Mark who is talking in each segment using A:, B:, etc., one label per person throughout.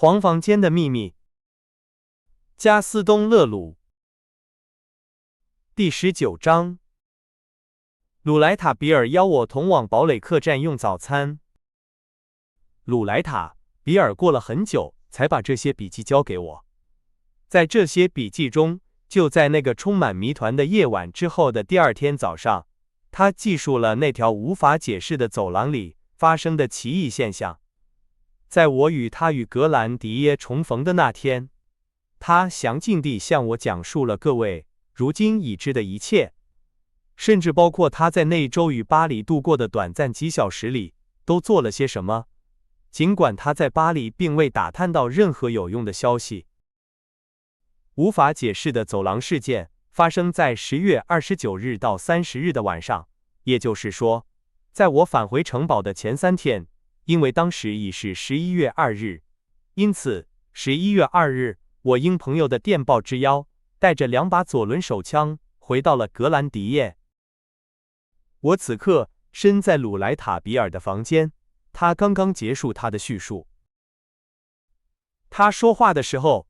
A: 黄房间的秘密。加斯东勒鲁。第19章。鲁莱塔比尔邀我同往堡垒客栈用早餐。鲁莱塔比尔过了很久才把这些笔记交给我。在这些笔记中，就在那个充满谜团的夜晚之后的第二天早上，他记述了那条无法解释的走廊里发生的奇异现象。在我与他与格兰迪耶重逢的那天，他详尽地向我讲述了各位如今已知的一切，甚至包括他在那周与巴黎度过的短暂几小时里都做了些什么，尽管他在巴黎并未打探到任何有用的消息。无法解释的走廊事件发生在10月29日到30日的晚上，也就是说，在我返回城堡的前3天，因为当时已是11月2日，因此11月2日，我应朋友的电报之邀，带着2把左轮手枪回到了格兰迪耶。我此刻身在鲁莱塔比尔的房间，他刚刚结束他的叙述。他说话的时候，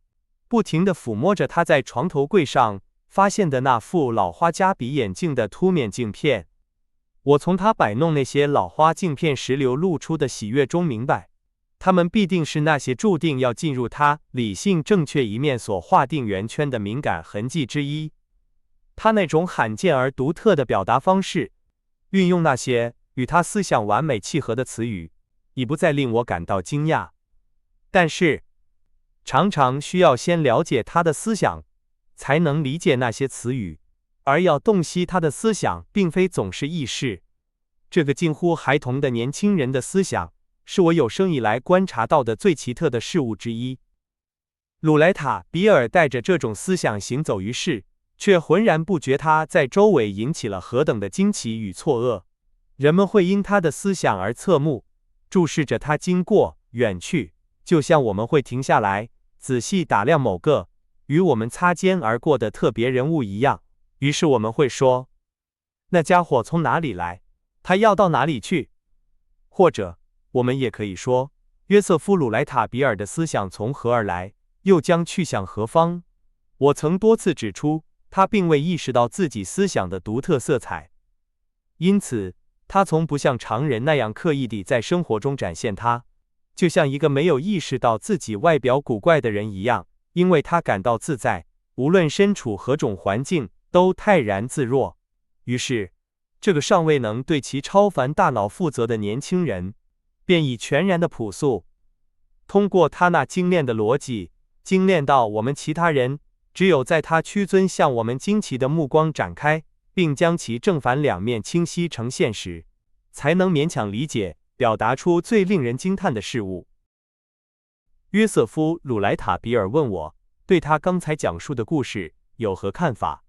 A: 不停地抚摸着他在床头柜上发现的那副老花加比眼镜的凸面镜片。我从他摆弄那些老花镜片时流露出的喜悦中明白，他们必定是那些注定要进入他理性正确一面所划定圆圈的敏感痕迹之一。他那种罕见而独特的表达方式，运用那些与他思想完美契合的词语，已不再令我感到惊讶。但是，常常需要先了解他的思想，才能理解那些词语。而要洞悉他的思想，并非总是易事。这个近乎孩童的年轻人的思想，是我有生以来观察到的最奇特的事物之一。鲁莱塔比尔带着这种思想行走于世，却浑然不觉他在周围引起了何等的惊奇与错愕。人们会因他的思想而侧目，注视着他经过远去，就像我们会停下来，仔细打量某个与我们擦肩而过的特别人物一样。于是我们会说，那家伙从哪里来？他要到哪里去？或者，我们也可以说，约瑟夫·鲁莱塔比尔的思想从何而来，又将去向何方？我曾多次指出，他并未意识到自己思想的独特色彩，因此，他从不像常人那样刻意地在生活中展现它，就像一个没有意识到自己外表古怪的人一样，因为他感到自在，无论身处何种环境，都泰然自若。于是，这个尚未能对其超凡大脑负责的年轻人，便以全然的朴素，通过他那精炼的逻辑，精炼到我们其他人只有在他屈尊向我们惊奇的目光展开，并将其正反两面清晰呈现时，才能勉强理解，表达出最令人惊叹的事物。约瑟夫·鲁莱塔比尔问我，对他刚才讲述的故事有何看法？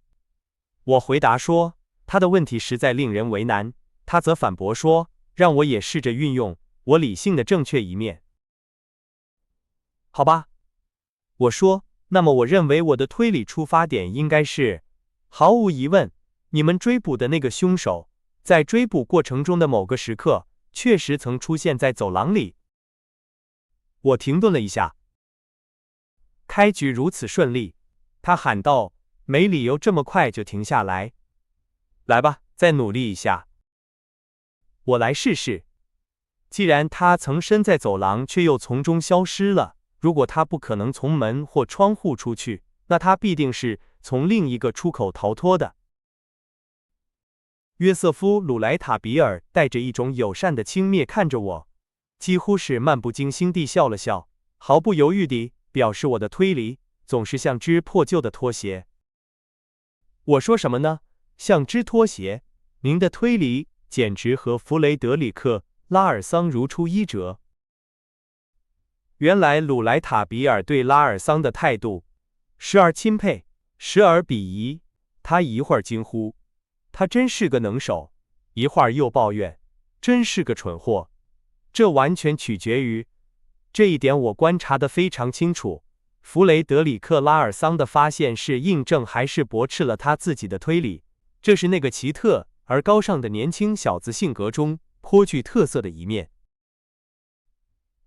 A: 我回答说，他的问题实在令人为难。他则反驳说，让我也试着运用我理性的正确一面。好吧，我说，那么我认为我的推理出发点应该是，毫无疑问，你们追捕的那个凶手，在追捕过程中的某个时刻，确实曾出现在走廊里。我停顿了一下。开局如此顺利，他喊道，没理由这么快就停下来。来吧，再努力一下。我来试试。既然他曾身在走廊，却又从中消失了，如果他不可能从门或窗户出去，那他必定是从另一个出口逃脱的。约瑟夫·鲁莱塔比尔带着一种友善的轻蔑看着我，几乎是漫不经心地笑了笑，毫不犹豫地表示我的推理总是像只破旧的拖鞋。我说什么呢？像只拖鞋？您的推理简直和弗雷德里克·拉尔桑如出一辙。原来鲁莱塔比尔对拉尔桑的态度，时而钦佩，时而鄙夷。他一会儿惊呼，他真是个能手，一会儿又抱怨，真是个蠢货。这完全取决于，这一点我观察得非常清楚，弗雷德里克·拉尔桑的发现是印证还是驳斥了他自己的推理。这是那个奇特而高尚的年轻小子性格中颇具特色的一面。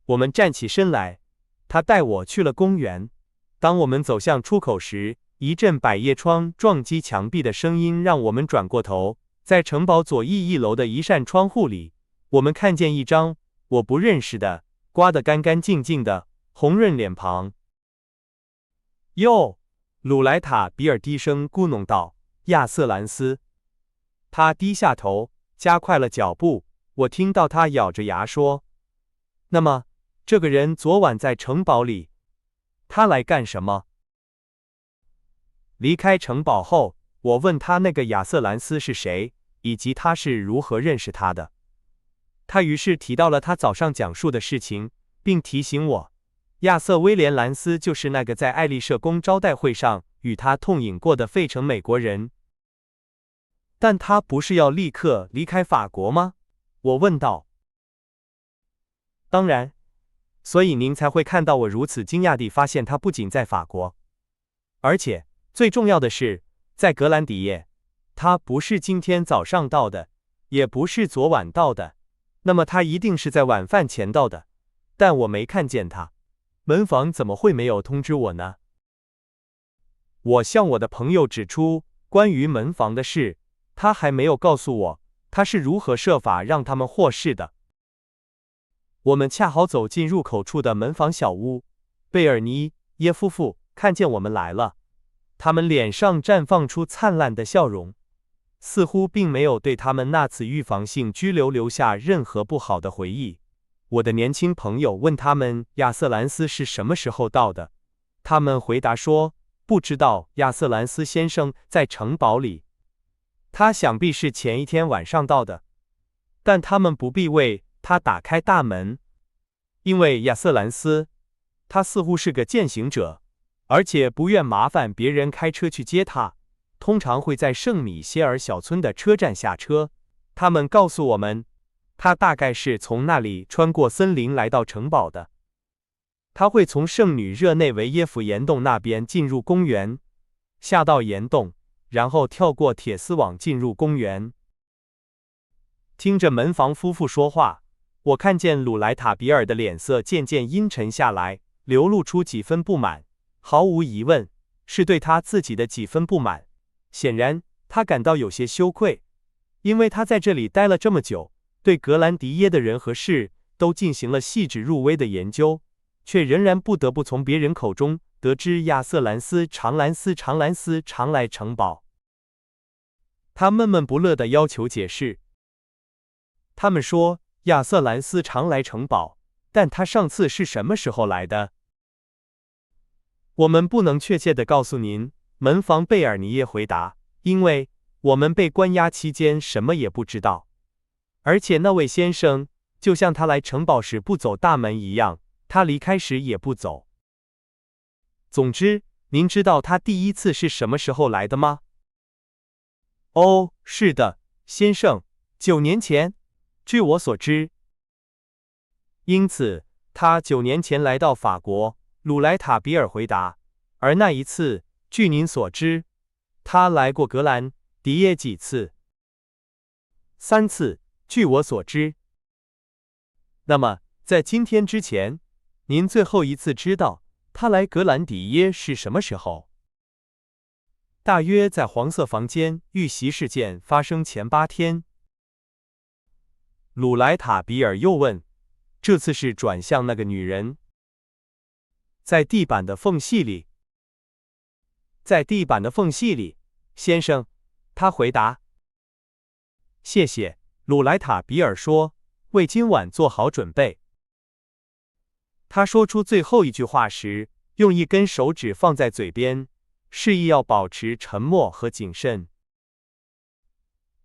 A: 我们站起身来，他带我去了公园。当我们走向出口时，一阵百叶窗撞击墙壁的声音让我们转过头。在城堡左翼1楼的一扇窗户里，我们看见一张我不认识的、刮得干干净净的红润脸庞。哟，鲁莱塔比尔低声咕哝道：“亚瑟兰斯。”他低下头，加快了脚步。我听到他咬着牙说：“那么，这个人昨晚在城堡里，他来干什么？”离开城堡后，我问他那个亚瑟兰斯是谁，以及他是如何认识他的。他于是提到了他早上讲述的事情，并提醒我，亚瑟·威廉·兰斯就是那个在爱丽舍宫招待会上与他痛饮过的费城美国人。但他不是要立刻离开法国吗？我问道。当然，所以您才会看到我如此惊讶地发现他不仅在法国，而且最重要的是，在格兰迪耶。他不是今天早上到的，也不是昨晚到的，那么他一定是在晚饭前到的，但我没看见他。门房怎么会没有通知我呢？我向我的朋友指出关于门房的事，他还没有告诉我他是如何设法让他们获释的。我们恰好走进入口处的门房小屋，贝尔尼耶夫妇看见我们来了，他们脸上绽放出灿烂的笑容，似乎并没有对他们那次预防性拘留留下任何不好的回忆。我的年轻朋友问他们亚瑟兰斯是什么时候到的，他们回答说不知道。亚瑟兰斯先生在城堡里，他想必是前一天晚上到的，但他们不必为他打开大门，因为亚瑟兰斯，他似乎是个践行者，而且不愿麻烦别人开车去接他，通常会在圣米歇尔小村的车站下车。他们告诉我们，他大概是从那里穿过森林来到城堡的。他会从圣女热内维耶夫岩洞那边进入公园，下到岩洞，然后跳过铁丝网进入公园。听着门房夫妇说话，我看见鲁莱塔比尔的脸色渐渐阴沉下来，流露出几分不满。毫无疑问，是对他自己的几分不满。显然，他感到有些羞愧，因为他在这里待了这么久，对格兰迪耶的人和事都进行了细致入微的研究，却仍然不得不从别人口中得知亚瑟兰斯常来城堡。他闷闷不乐地要求解释。他们说亚瑟兰斯常来城堡，但他上次是什么时候来的？我们不能确切地告诉您，门房贝尔尼耶回答，因为我们被关押期间什么也不知道。而且那位先生，就像他来城堡时不走大门一样，他离开时也不走。总之，您知道他第一次是什么时候来的吗？哦，是的，先生，9年前，据我所知。因此，他9年前来到法国，鲁莱塔比尔回答。而那一次，据您所知，他来过格兰迪耶几次？3次，据我所知。那么，在今天之前，您最后一次知道他来格兰迪耶是什么时候？大约在黄色房间遇袭事件发生前8天。鲁莱塔比尔又问，这次是转向那个女人。在地板的缝隙里。在地板的缝隙里，先生，他回答。谢谢，鲁莱塔比尔说，为今晚做好准备。他说出最后一句话时，用一根手指放在嘴边，示意要保持沉默和谨慎。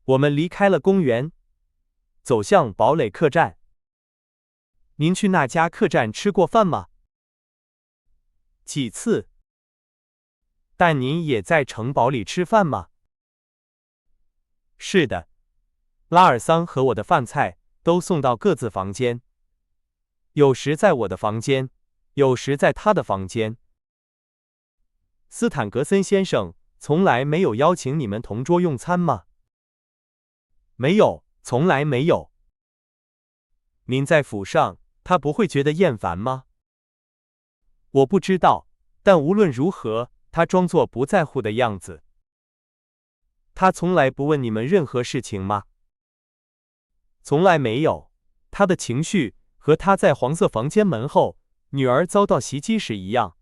A: 我们离开了公园，走向堡垒客栈。您去那家客栈吃过饭吗？几次。但您也在城堡里吃饭吗？是的，拉尔桑和我的饭菜都送到各自房间，有时在我的房间，有时在他的房间。斯坦格森先生从来没有邀请你们同桌用餐吗？没有，从来没有。您在府上，他不会觉得厌烦吗？我不知道，但无论如何，他装作不在乎的样子。他从来不问你们任何事情吗？从来没有。他的情绪和他在黄色房间门后女儿遭到袭击时一样。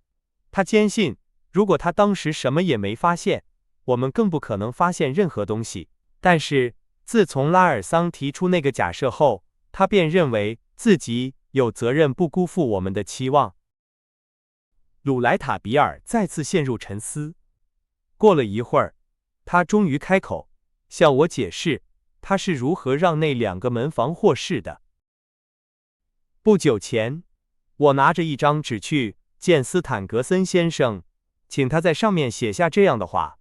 A: 他坚信，如果他当时什么也没发现，我们更不可能发现任何东西。但是，自从拉尔桑提出那个假设后，他便认为自己有责任不辜负我们的期望。鲁莱塔比尔再次陷入沉思。过了一会儿，他终于开口，向我解释他是如何让那2个门房获释的。不久前，我拿着一张纸去见斯坦格森先生，请他在上面写下这样的话：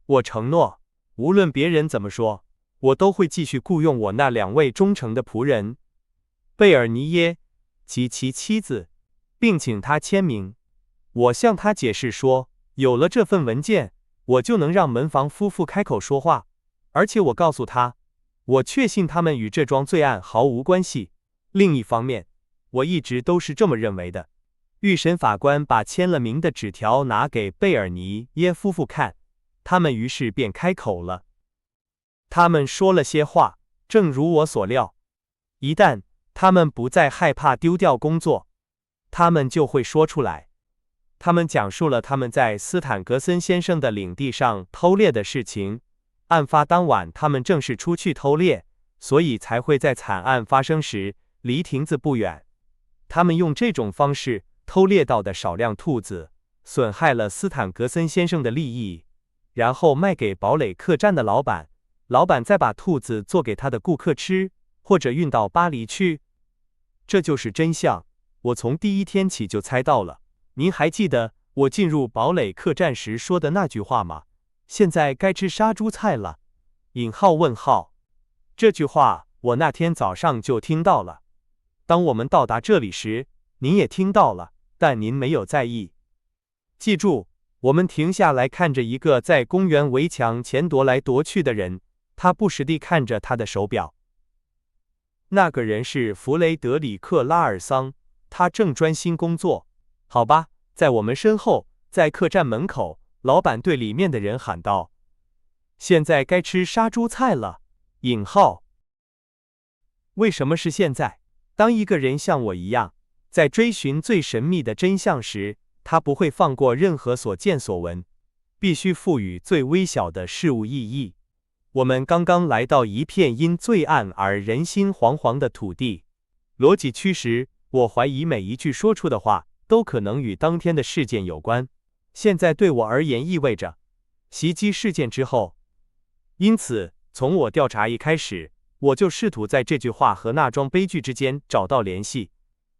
A: 我承诺，无论别人怎么说，我都会继续雇佣我那2位忠诚的仆人，贝尔尼耶及其妻子，并请他签名。我向他解释说，有了这份文件，我就能让门房夫妇开口说话，而且我告诉他，我确信他们与这桩罪案毫无关系。另一方面，我一直都是这么认为的。预审法官把签了名的纸条拿给贝尔尼耶夫妇看，他们于是便开口了。他们说了些话，正如我所料。一旦他们不再害怕丢掉工作，他们就会说出来。他们讲述了他们在斯坦格森先生的领地上偷猎的事情。案发当晚，他们正是出去偷猎，所以才会在惨案发生时离亭子不远。他们用这种方式偷猎到的少量兔子，损害了斯坦格森先生的利益，然后卖给堡垒客栈的老板，老板再把兔子做给他的顾客吃，或者运到巴黎去。这就是真相，我从第一天起就猜到了。您还记得我进入堡垒客栈时说的那句话吗？现在该吃杀猪菜了。问号。这句话我那天早上就听到了。当我们到达这里时，您也听到了，但您没有在意。记住，我们停下来看着一个在公园围墙前踱来踱去的人，他不时地看着他的手表。那个人是弗雷德里克·拉尔桑，他正专心工作。好吧，在我们身后，在客栈门口，老板对里面的人喊道：“现在该吃杀猪菜了。”为什么是现在？当一个人像我一样，在追寻最神秘的真相时，他不会放过任何所见所闻，必须赋予最微小的事物意义。我们刚刚来到一片因罪案而人心惶惶的土地。逻辑驱使，我怀疑每一句说出的话都可能与当天的事件有关。现在对我而言意味着袭击事件之后。因此，从我调查一开始，我就试图在这句话和那桩悲剧之间找到联系。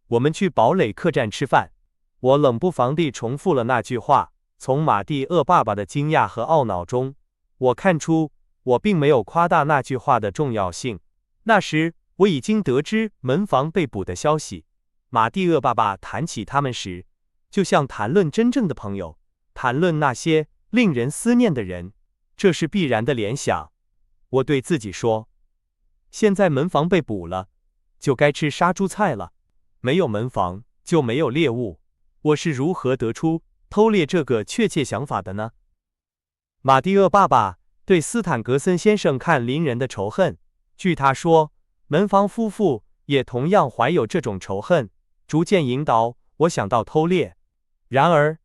A: 我们去堡垒客栈吃饭。我冷不防地重复了那句话。从马蒂厄爸爸的惊讶和懊恼中，我看出我并没有夸大那句话的重要性。那时，我已经得知门房被捕的消息。马蒂厄爸爸谈起他们时，就像谈论真正的朋友，谈论那些令人思念的人。这是必然的联想。我对自己说，现在门房被捕了，就该吃杀猪菜了。没有门房，就没有猎物。我是如何得出偷猎这个确切想法的呢？马蒂厄爸爸对斯坦格森先生看邻人的仇恨，据他说，门房夫妇也同样怀有这种仇恨，逐渐引导我想到偷猎。然而，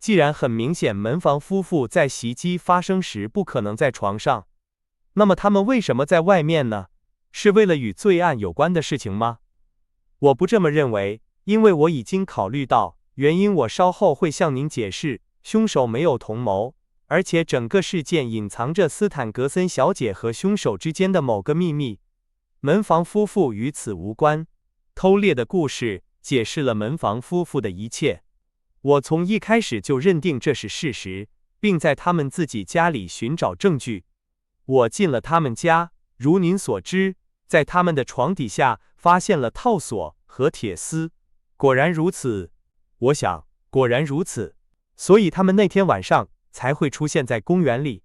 A: 既然很明显门房夫妇在袭击发生时不可能在床上，那么他们为什么在外面呢？是为了与罪案有关的事情吗？我不这么认为，因为我已经考虑到原因，我稍后会向您解释。凶手没有同谋，而且整个事件隐藏着斯坦格森小姐和凶手之间的某个秘密。门房夫妇与此无关。偷猎的故事解释了门房夫妇的一切。我从一开始就认定这是事实，并在他们自己家里寻找证据。我进了他们家，如您所知，在他们的床底下发现了套索和铁丝。果然如此，我想，果然如此，所以他们那天晚上才会出现在公园里。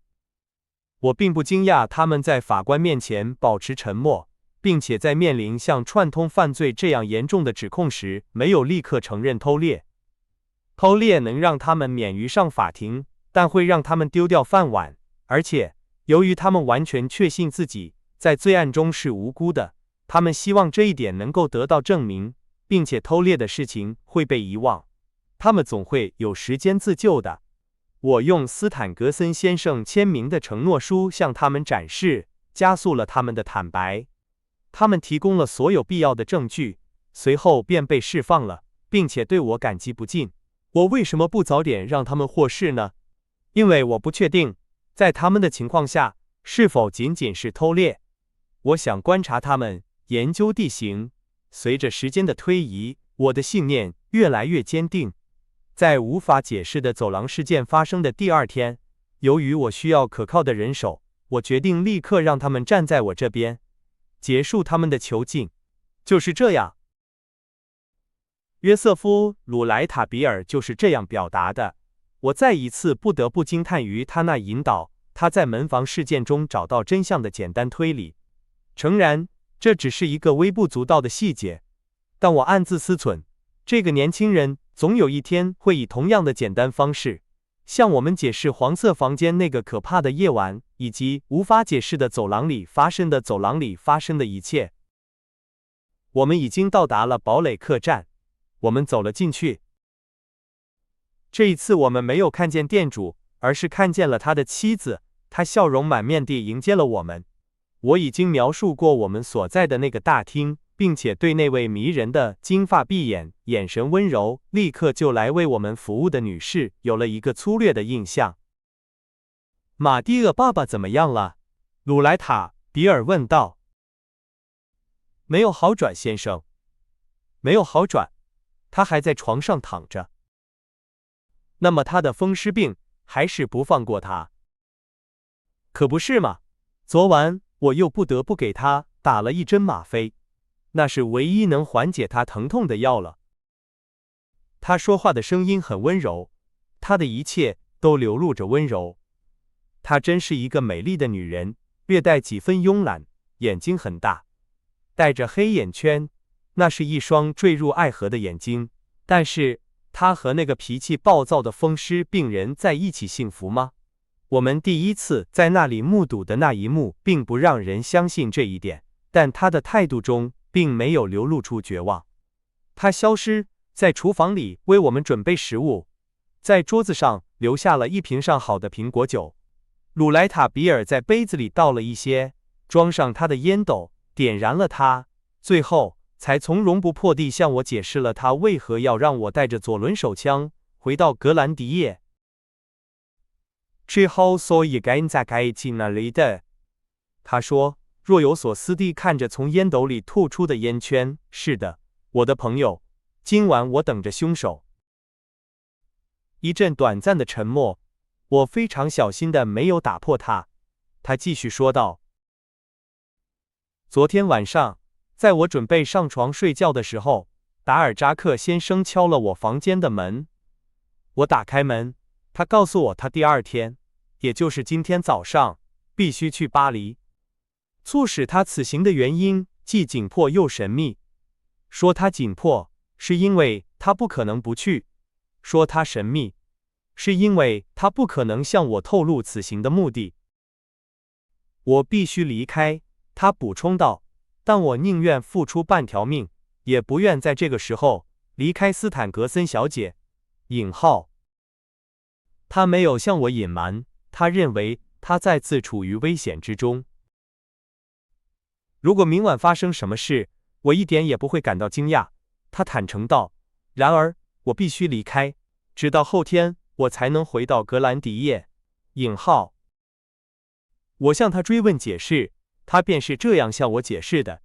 A: 我并不惊讶他们在法官面前保持沉默，并且在面临像串通犯罪这样严重的指控时，没有立刻承认偷猎。偷猎能让他们免于上法庭，但会让他们丢掉饭碗，而且由于他们完全确信自己在罪案中是无辜的，他们希望这一点能够得到证明，并且偷猎的事情会被遗忘。他们总会有时间自救的。我用斯坦格森先生签名的承诺书向他们展示，加速了他们的坦白。他们提供了所有必要的证据，随后便被释放了，并且对我感激不尽。我为什么不早点让他们获释呢？因为我不确定，在他们的情况下，是否仅仅是偷猎。我想观察他们，研究地形。随着时间的推移，我的信念越来越坚定。在无法解释的走廊事件发生的第2天，由于我需要可靠的人手，我决定立刻让他们站在我这边，结束他们的囚禁。就是这样。约瑟夫·鲁莱塔比尔就是这样表达的。我再一次不得不惊叹于他那引导他在门房事件中找到真相的简单推理。诚然，这只是一个微不足道的细节，但我暗自思忖，这个年轻人总有一天会以同样的简单方式，向我们解释黄色房间那个可怕的夜晚，以及无法解释的走廊里发生的一切。我们已经到达了堡垒客栈，我们走了进去。这一次我们没有看见店主，而是看见了他的妻子，他笑容满面地迎接了我们。我已经描述过我们所在的那个大厅，并且对那位迷人的金发碧眼、眼神温柔、立刻就来为我们服务的女士有了一个粗略的印象。马蒂厄爸爸怎么样了？鲁莱塔比尔问道。没有好转，先生。没有好转，他还在床上躺着。那么他的风湿病还是不放过他？可不是嘛，昨晚我又不得不给他打了一针吗啡，那是唯一能缓解他疼痛的药了。他说话的声音很温柔，他的一切都流露着温柔。她真是一个美丽的女人，略带几分慵懒，眼睛很大，带着黑眼圈，那是一双坠入爱河的眼睛。但是她和那个脾气暴躁的风湿病人在一起幸福吗？我们第一次在那里目睹的那一幕并不让人相信这一点，但他的态度中并没有流露出绝望。他消失在厨房里为我们准备食物，在桌子上留下了一瓶上好的苹果酒。鲁莱塔比尔在杯子里倒了一些，装上他的烟斗，点燃了它，最后才从容不迫地向我解释了他为何要让我带着左轮手枪回到格兰迪耶。之后所以该在该进那里的，他说，若有所思地看着从烟斗里吐出的烟圈。是的，我的朋友，今晚我等着凶手。一阵短暂的沉默，我非常小心的没有打破它。他继续说道，昨天晚上，在我准备上床睡觉的时候，达尔扎克先生敲了我房间的门。我打开门，他告诉我他第2天，也就是今天早上，必须去巴黎。促使他此行的原因既紧迫又神秘。说他紧迫，是因为他不可能不去；说他神秘，是因为他不可能向我透露此行的目的。我必须离开，他补充道，但我宁愿付出半条命，也不愿在这个时候离开斯坦格森小姐。他没有向我隐瞒，他认为他再次处于危险之中。如果明晚发生什么事，我一点也不会感到惊讶，他坦诚道。然而，我必须离开，直到后天我才能回到格兰迪耶。我向他追问解释，他便是这样向我解释的。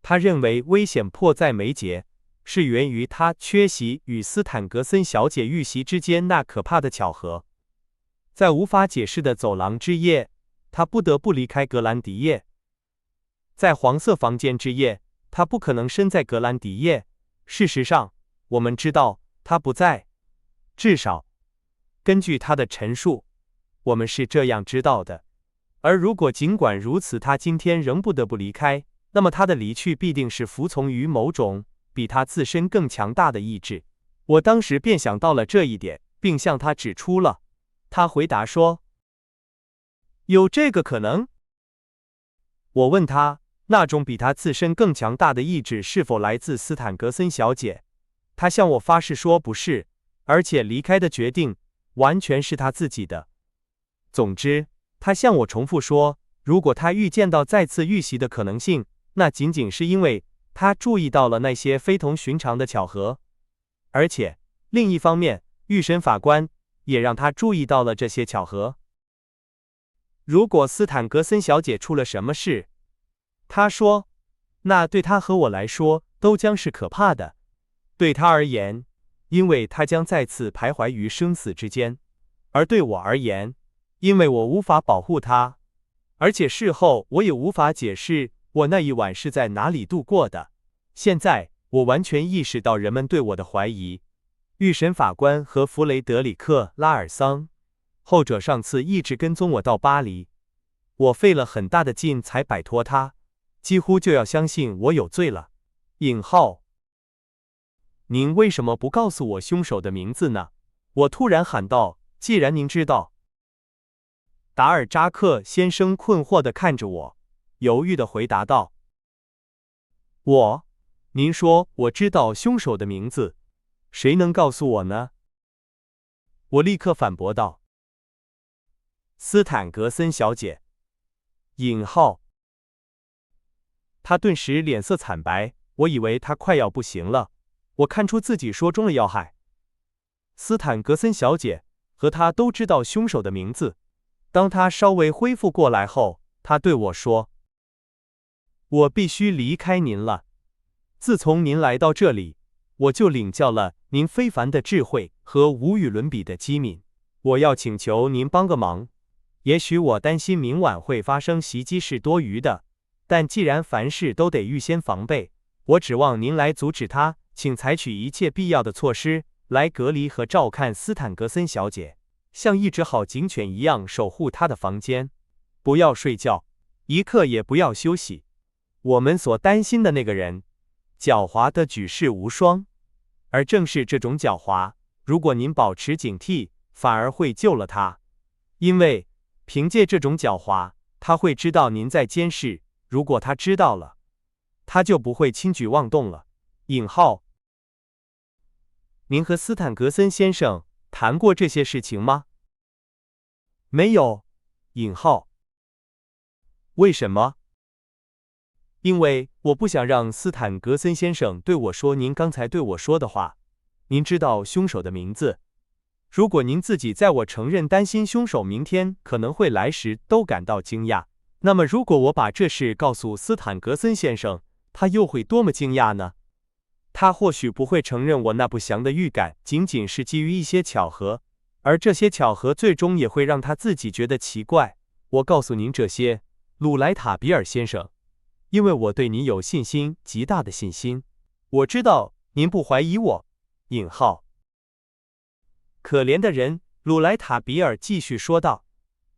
A: 他认为危险迫在眉睫，是源于他缺席与斯坦格森小姐遇袭之间那可怕的巧合。在无法解释的走廊之夜，他不得不离开格兰迪耶。在黄色房间之夜，他不可能身在格兰迪耶。事实上，我们知道他不在，至少根据他的陈述，我们是这样知道的。而如果尽管如此，他今天仍不得不离开，那么他的离去必定是服从于某种比他自身更强大的意志。我当时便想到了这一点，并向他指出了。他回答说：“有这个可能？”我问他，那种比他自身更强大的意志是否来自斯坦格森小姐？他向我发誓说不是，而且离开的决定完全是他自己的。总之，他向我重复说，如果他预见到再次遇袭的可能性，那仅仅是因为他注意到了那些非同寻常的巧合。而且，另一方面，预审法官也让他注意到了这些巧合。如果斯坦格森小姐出了什么事，他说，那对他和我来说都将是可怕的。对他而言，因为他将再次徘徊于生死之间；而对我而言，因为我无法保护他，而且事后我也无法解释我那一晚是在哪里度过的。现在，我完全意识到人们对我的怀疑。预审法官和弗雷德里克·拉尔桑，后者上次一直跟踪我到巴黎，我费了很大的劲才摆脱他，几乎就要相信我有罪了。您为什么不告诉我凶手的名字呢？我突然喊道，既然您知道。达尔扎克先生困惑地看着我，犹豫地回答道：“您说我知道凶手的名字，谁能告诉我呢？”我立刻反驳道：“斯坦格森小姐。”他顿时脸色惨白，我以为他快要不行了。我看出自己说中了要害。斯坦格森小姐和他都知道凶手的名字。当他稍微恢复过来后，他对我说：“我必须离开您了。自从您来到这里，我就领教了您非凡的智慧和无与伦比的机敏。我要请求您帮个忙。也许我担心明晚会发生袭击是多余的，但既然凡事都得预先防备，我指望您来阻止他，请采取一切必要的措施，来隔离和照看斯坦格森小姐。像一只好警犬一样守护他的房间，不要睡觉，一刻也不要休息。我们所担心的那个人，狡猾的举世无双，而正是这种狡猾，如果您保持警惕，反而会救了他。因为凭借这种狡猾，他会知道您在监视，如果他知道了，他就不会轻举妄动了。您和斯坦格森先生谈过这些事情吗？没有。为什么？因为我不想让斯坦格森先生对我说您刚才对我说的话。您知道凶手的名字。如果您自己在我承认担心凶手明天可能会来时都感到惊讶，那么如果我把这事告诉斯坦格森先生，他又会多么惊讶呢？他或许不会承认我那不祥的预感仅仅是基于一些巧合，而这些巧合最终也会让他自己觉得奇怪。我告诉您这些，鲁莱塔比尔先生，因为我对您有信心，极大的信心。我知道您不怀疑我。可怜的人，鲁莱塔比尔继续说道，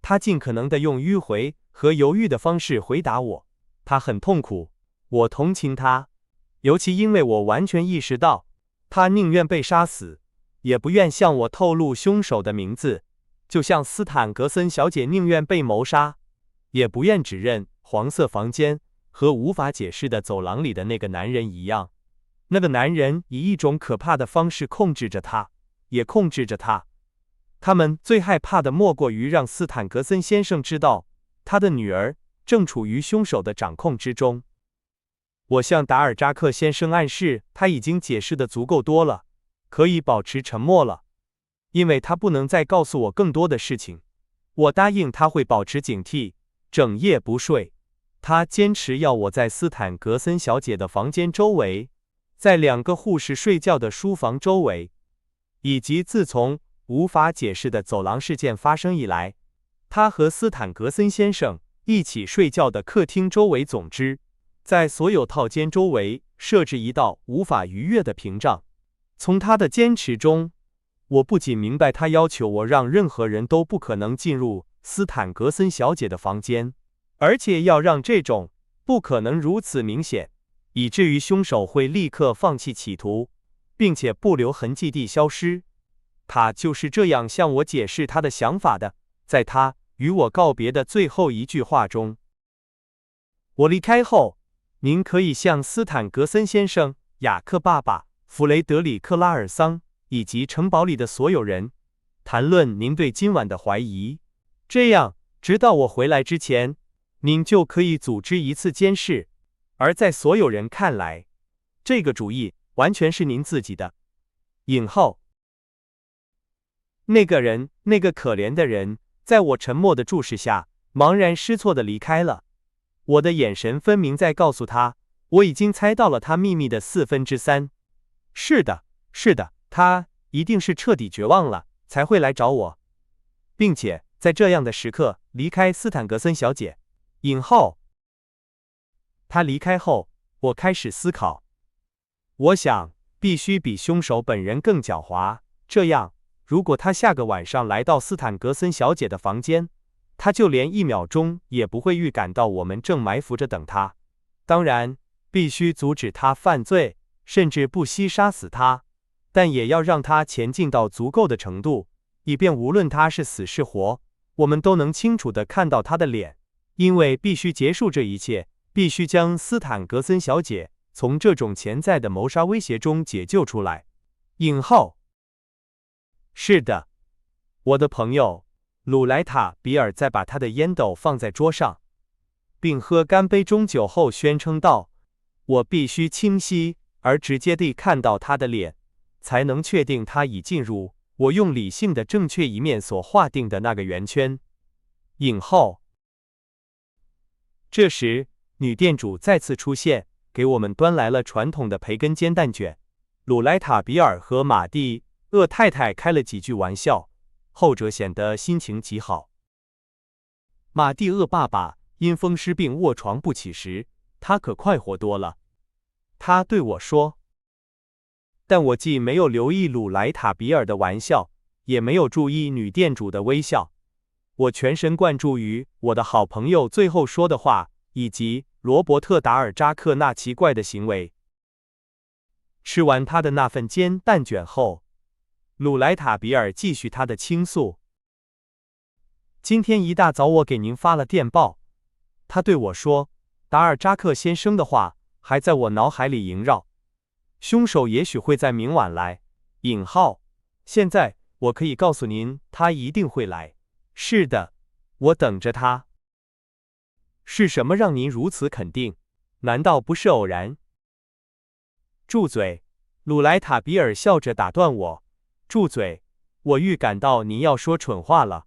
A: 他尽可能地用迂回和犹豫的方式回答我。他很痛苦，我同情他，尤其因为我完全意识到，他宁愿被杀死，也不愿向我透露凶手的名字，就像斯坦格森小姐宁愿被谋杀，也不愿指认黄色房间和无法解释的走廊里的那个男人一样。那个男人以一种可怕的方式控制着他，也控制着他。他们最害怕的莫过于让斯坦格森先生知道，他的女儿正处于凶手的掌控之中。我向达尔扎克先生暗示，他已经解释得足够多了，可以保持沉默了，因为他不能再告诉我更多的事情。我答应他会保持警惕，整夜不睡。他坚持要我在斯坦格森小姐的房间周围，在2个护士睡觉的书房周围，以及自从无法解释的走廊事件发生以来，他和斯坦格森先生一起睡觉的客厅周围。总之，在所有套间周围设置一道无法逾越的屏障。从他的坚持中，我不仅明白他要求我让任何人都不可能进入斯坦格森小姐的房间，而且要让这种不可能如此明显，以至于凶手会立刻放弃企图。并且不留痕迹地消失。他就是这样向我解释他的想法的，在他与我告别的最后一句话中。我离开后，您可以向斯坦格森先生、雅克爸爸、弗雷德里克拉尔桑以及城堡里的所有人谈论您对今晚的怀疑，这样直到我回来之前，您就可以组织一次监视。而在所有人看来，这个主意完全是您自己的。引号。那个人，那个可怜的人，在我沉默的注视下，茫然失措地离开了。我的眼神分明在告诉他，我已经猜到了他秘密的3/4。是的，是的，他一定是彻底绝望了，才会来找我，并且在这样的时刻离开斯坦格森小姐。引号。他离开后，我开始思考。我想，必须比凶手本人更狡猾，这样，如果他下个晚上来到斯坦格森小姐的房间，他就连1秒钟也不会预感到我们正埋伏着等他。当然，必须阻止他犯罪，甚至不惜杀死他，但也要让他前进到足够的程度，以便无论他是死是活，我们都能清楚地看到他的脸。因为必须结束这一切，必须将斯坦格森小姐从这种潜在的谋杀威胁中解救出来。引号。是的，我的朋友鲁莱塔·比尔在把他的烟斗放在桌上，并喝干杯中酒后宣称道：“我必须清晰而直接地看到他的脸，才能确定他已进入我用理性的正确一面所划定的那个圆圈。”引号。这时，女店主再次出现，给我们端来了传统的培根煎蛋卷。鲁莱塔·比尔和马蒂厄太太开了几句玩笑，后者显得心情极好。马蒂厄爸爸因风湿病卧床不起时，他可快活多了。他对我说。但我既没有留意鲁莱塔·比尔的玩笑，也没有注意女店主的微笑。我全神贯注于我的好朋友最后说的话，以及罗伯特·达尔扎克那奇怪的行为。吃完他的那份煎蛋卷后，鲁莱塔·比尔继续他的倾诉。今天一大早我给您发了电报，他对我说，达尔扎克先生的话还在我脑海里萦绕。凶手也许会在明晚来。引号。现在我可以告诉您，他一定会来。是的，我等着他。是什么让您如此肯定？难道不是偶然？住嘴！鲁莱塔·比尔笑着打断我。住嘴！我预感到您要说蠢话了。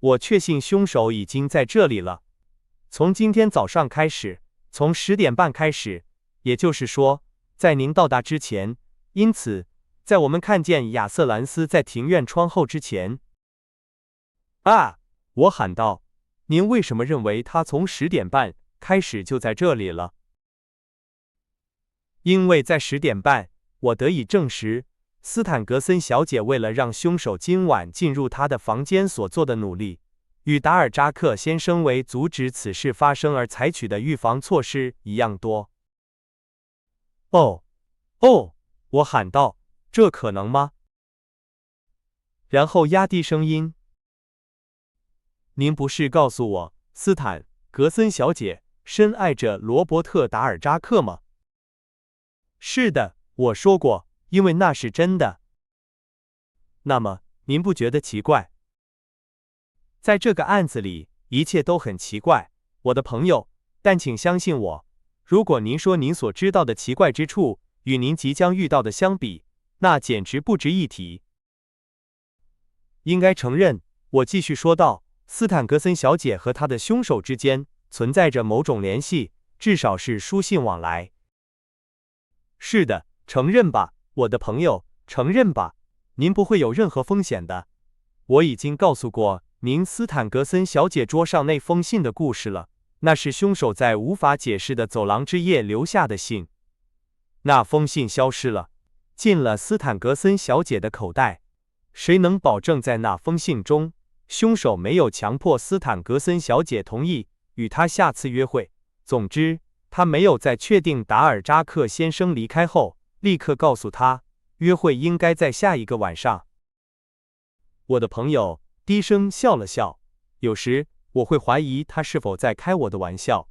A: 我确信凶手已经在这里了。从今天早上开始，从10点半开始，也就是说，在您到达之前，因此，在我们看见亚瑟兰斯在庭院窗后之前。啊！我喊道，您为什么认为他从10点半开始就在这里了？因为在10点半，我得以证实，斯坦格森小姐为了让凶手今晚进入她的房间所做的努力，与达尔扎克先生为阻止此事发生而采取的预防措施一样多。哦，我喊道，这可能吗？然后压低声音。您不是告诉我，斯坦格森小姐深爱着罗伯特·达尔扎克吗？是的，我说过，因为那是真的。那么，您不觉得奇怪？在这个案子里，一切都很奇怪，我的朋友，但请相信我，如果您说您所知道的奇怪之处与您即将遇到的相比，那简直不值一提。应该承认，我继续说道，斯坦格森小姐和她的凶手之间存在着某种联系，至少是书信往来。是的，承认吧，我的朋友，承认吧，您不会有任何风险的。我已经告诉过您斯坦格森小姐桌上那封信的故事了，那是凶手在无法解释的走廊之夜留下的信。那封信消失了，进了斯坦格森小姐的口袋。谁能保证在那封信中，凶手没有强迫斯坦格森小姐同意与他下次约会？总之，他没有在确定达尔扎克先生离开后，立刻告诉他，约会应该在下一个晚上。我的朋友低声笑了笑，有时我会怀疑他是否在开我的玩笑。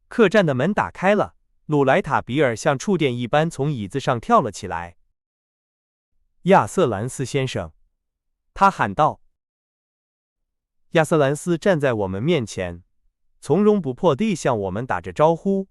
A: 客栈的门打开了，鲁莱塔比尔像触电一般从椅子上跳了起来。亚瑟兰斯先生，他喊道。亚瑟兰斯站在我们面前，从容不迫地向我们打着招呼。